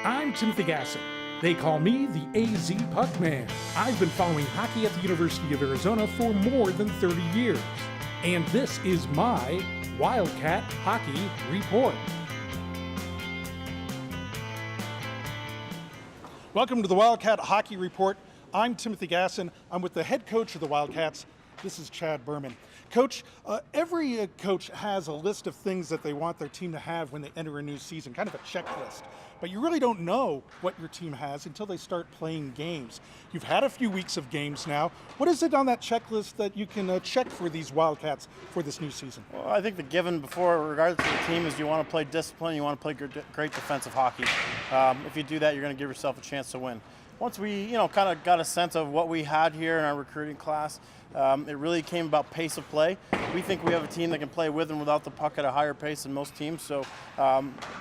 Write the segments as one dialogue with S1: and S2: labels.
S1: I'm Timothy Gassen. They call me the AZ Puck Man. I've been following hockey at the University of Arizona for more than 30 years. And this is my Wildcat Hockey Report. Welcome to the Wildcat Hockey Report. I'm Timothy Gassen. I'm with the head coach of the Wildcats. This is Chad Berman. Coach, every coach has a list of things that they want their team to have when they enter a new season, kind of a checklist. But you really don't know what your team has until they start playing games. You've had a few weeks of games now. What is it on that checklist that you can check for these Wildcats for this new season?
S2: Well, I think the given before, regardless of the team, is you want to play discipline, you want to play great defensive hockey. If you do that, you're going to give yourself a chance to win. Once we, kind of got a sense of what we had here in our recruiting class, it really came about pace of play. We think we have a team that can play with and without the puck at a higher pace than most teams. So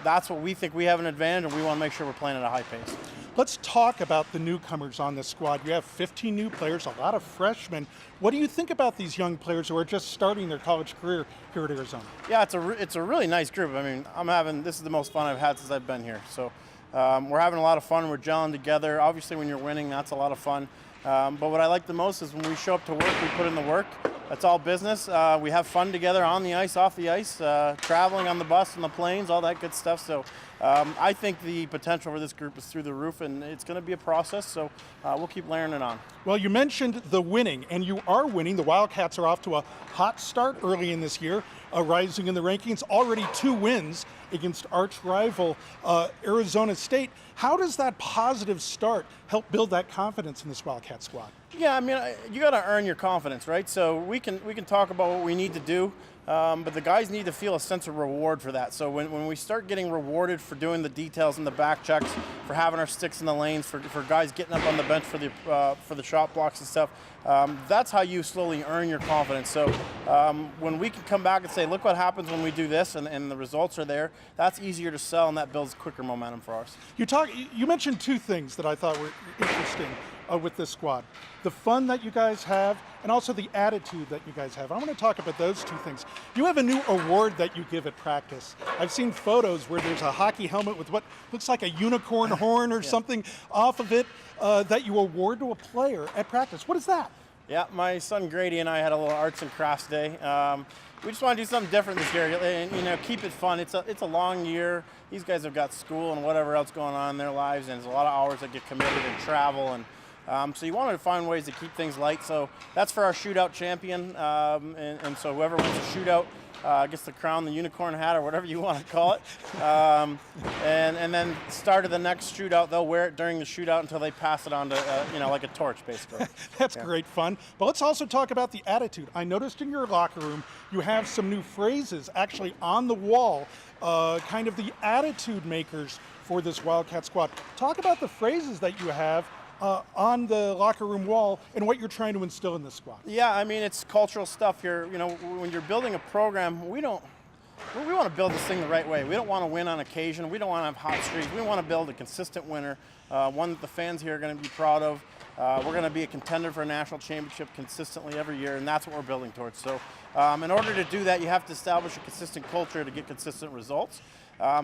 S2: that's what we think we have an advantage, and we want to make sure we're playing at a high pace.
S1: Let's talk about the newcomers on this squad. You have 15 new players, a lot of freshmen. What do you think about these young players who are just starting their college career here at Arizona?
S2: Yeah, it's a really nice group. I mean, this is the most fun I've had since I've been here. So we're having a lot of fun. We're gelling together. Obviously, when you're winning, that's a lot of fun. But what I like the most is when we show up to work, we put in the work. That's all business. We have fun together on the ice, off the ice, traveling on the bus and the planes, all that good stuff. So I think the potential for this group is through the roof, and it's going to be a process, so we'll keep layering it on.
S1: Well, you mentioned the winning, and you are winning. The Wildcats are off to a hot start early in this year, rising in the rankings. Already 2 wins against arch rival Arizona State. How does that positive start help build that confidence in this Wildcat squad?
S2: Yeah, I mean, you got to earn your confidence, right? So we can talk about what we need to do, but the guys need to feel a sense of reward for that. So when we start getting rewarded for doing the details and the back checks, for having our sticks in the lanes, for guys getting up on the bench for the shot blocks and stuff, that's how you slowly earn your confidence. So when we can come back and say, look what happens when we do this, and the results are there, that's easier to sell, and that builds quicker momentum for us.
S1: You mentioned 2 things that I thought were interesting with this squad. The fun that you guys have, and also the attitude that you guys have. I want to talk about those 2 things. You have a new award that you give at practice. I've seen photos where there's a hockey helmet with what looks like a unicorn horn or something off of it that you award to a player at practice. What is that?
S2: Yeah, my son Grady and I had a little arts and crafts day. We just want to do something different this year, and keep it fun. It's a long year. These guys have got school and whatever else going on in their lives, and there's a lot of hours that get committed and travel, and so you wanted to find ways to keep things light. So that's for our shootout champion, and so whoever wins the shootout gets to crown the unicorn hat or whatever you want to call it. And then start of the next shootout, they'll wear it during the shootout until they pass it on to, like a torch, basically.
S1: That's great fun. But let's also talk about the attitude. I noticed in your locker room you have some new phrases actually on the wall, kind of the attitude makers for this Wildcat squad. Talk about the phrases that you have on the locker room wall and what you're trying to instill in this squad.
S2: Yeah, I mean, it's cultural stuff here. When you're building a program, we want to build this thing the right way. We don't want to win on occasion. We don't want to have hot streaks. We want to build a consistent winner, one that the fans here are going to be proud of. We're going to be a contender for a national championship consistently every year, and that's what we're building towards. So in order to do that, you have to establish a consistent culture to get consistent results.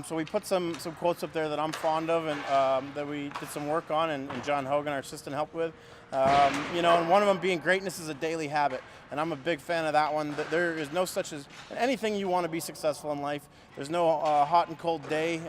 S2: So we put some quotes up there that I'm fond of, and that we did some work on, and John Hogan, our assistant, helped with. And one of them being greatness is a daily habit, and I'm a big fan of that one. That there is no such as anything you want to be successful in life. There's no hot and cold day.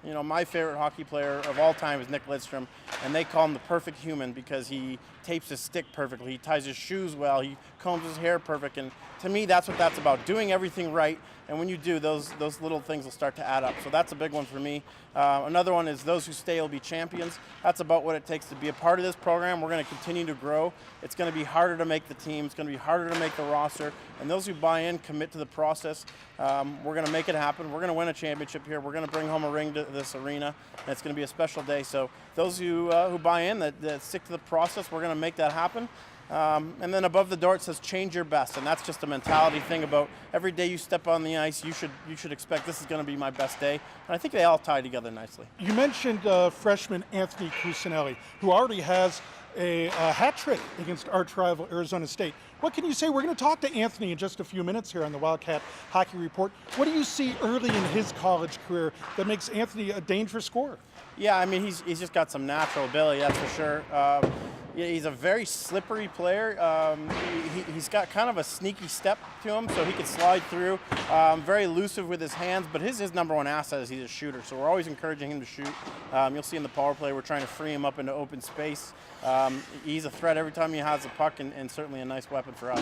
S2: My favorite hockey player of all time is Nick Lidstrom, and they call him the perfect human because he tapes his stick perfectly, he ties his shoes well, he combs his hair perfect, and to me that's what that's about, doing everything right. And when you do, those little things will start to add up. So that's a big one for me. Another one is those who stay will be champions. That's about what it takes to be a part of this program. We're going to continue to grow. It's going to be harder to make the team. It's going to be harder to make the roster. And those who buy in, commit to the process, we're going to make it happen. We're going to win a championship here. We're going to bring home a ring to this arena, and it's going to be a special day. So those who buy in, that stick to the process, we're going to make that happen. And then above the door it says change your best, and that's just a mentality thing about every day you step on the ice, you should expect this is going to be my best day. And I think they all tie together nicely. You
S1: mentioned freshman Anthony Cusinelli, who already has a hat trick against arch rival Arizona State. What can you say? We're going to talk to Anthony in just a few minutes here on the Wildcat Hockey Report. What do you see early in his college career that makes Anthony a dangerous scorer?
S2: Yeah, I mean, he's just got some natural ability, that's for sure. Yeah, he's a very slippery player. He's got kind of a sneaky step to him, so he can slide through. Very elusive with his hands, but his number one asset is he's a shooter, so we're always encouraging him to shoot. You'll see in the power play, we're trying to free him up into open space. He's a threat every time he has the puck, and certainly a nice weapon for us.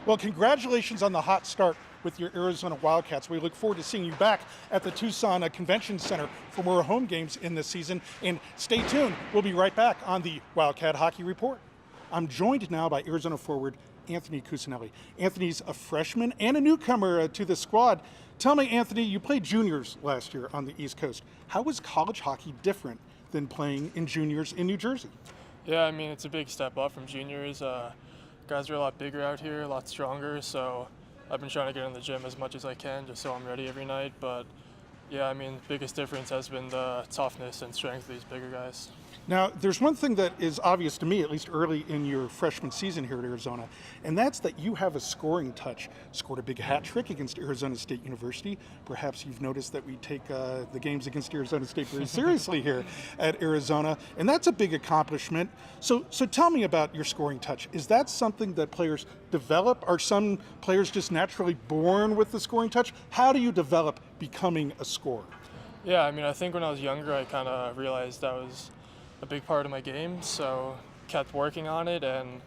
S1: Well, congratulations on the hot start with your Arizona Wildcats. We look forward to seeing you back at the Tucson Convention Center for more home games in this season. And stay tuned. We'll be right back on the Wildcat Hockey Report. I'm joined now by Arizona forward Anthony Cusinelli. Anthony's a freshman and a newcomer to the squad. Tell me, Anthony, you played juniors last year on the East Coast. How was college hockey different than playing in juniors in New Jersey?
S3: Yeah, I mean, it's a big step up from juniors. Guys are a lot bigger out here, a lot stronger, so I've been trying to get in the gym as much as I can just so I'm ready every night. But yeah, I mean, biggest difference has been the toughness and strength of these bigger guys.
S1: Now, there's one thing that is obvious to me, at least early in your freshman season here at Arizona, and that's that you have a scoring touch. Scored a big hat trick against Arizona State University. Perhaps you've noticed that we take the games against Arizona State very seriously here at Arizona, and that's a big accomplishment. So tell me about your scoring touch. Is that something that players develop? Are some players just naturally born with the scoring touch? How do you develop becoming a scorer?
S3: Yeah, I mean, I think when I was younger, I kind of realized that was a big part of my game, so kept working on it, and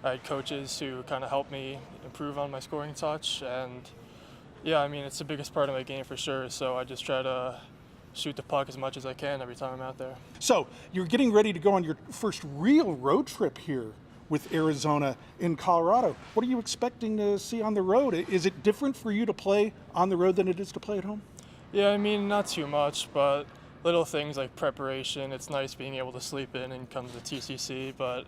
S3: I had coaches who kind of helped me improve on my scoring touch. And yeah, I mean, it's the biggest part of my game for sure, so I just try to shoot the puck as much as I can every time I'm out there.
S1: So you're getting ready to go on your first real road trip here with Arizona in Colorado. What are you expecting to see on the road? Is it different for you to play on the road than it is to play at home?
S3: Yeah, I mean, not too much, but little things like preparation. It's nice being able to sleep in and come to TCC, but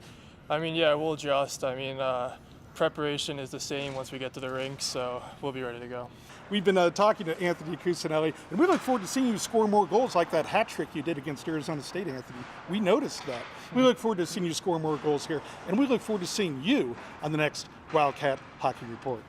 S3: I mean, yeah, we'll adjust. I mean, preparation is the same once we get to the rink, so we'll be ready to go.
S1: We've been talking to Anthony Cusinelli, and we look forward to seeing you score more goals like that hat trick you did against Arizona State, Anthony. We noticed that. We look forward to seeing you score more goals here, and we look forward to seeing you on the next Wildcat Hockey Report.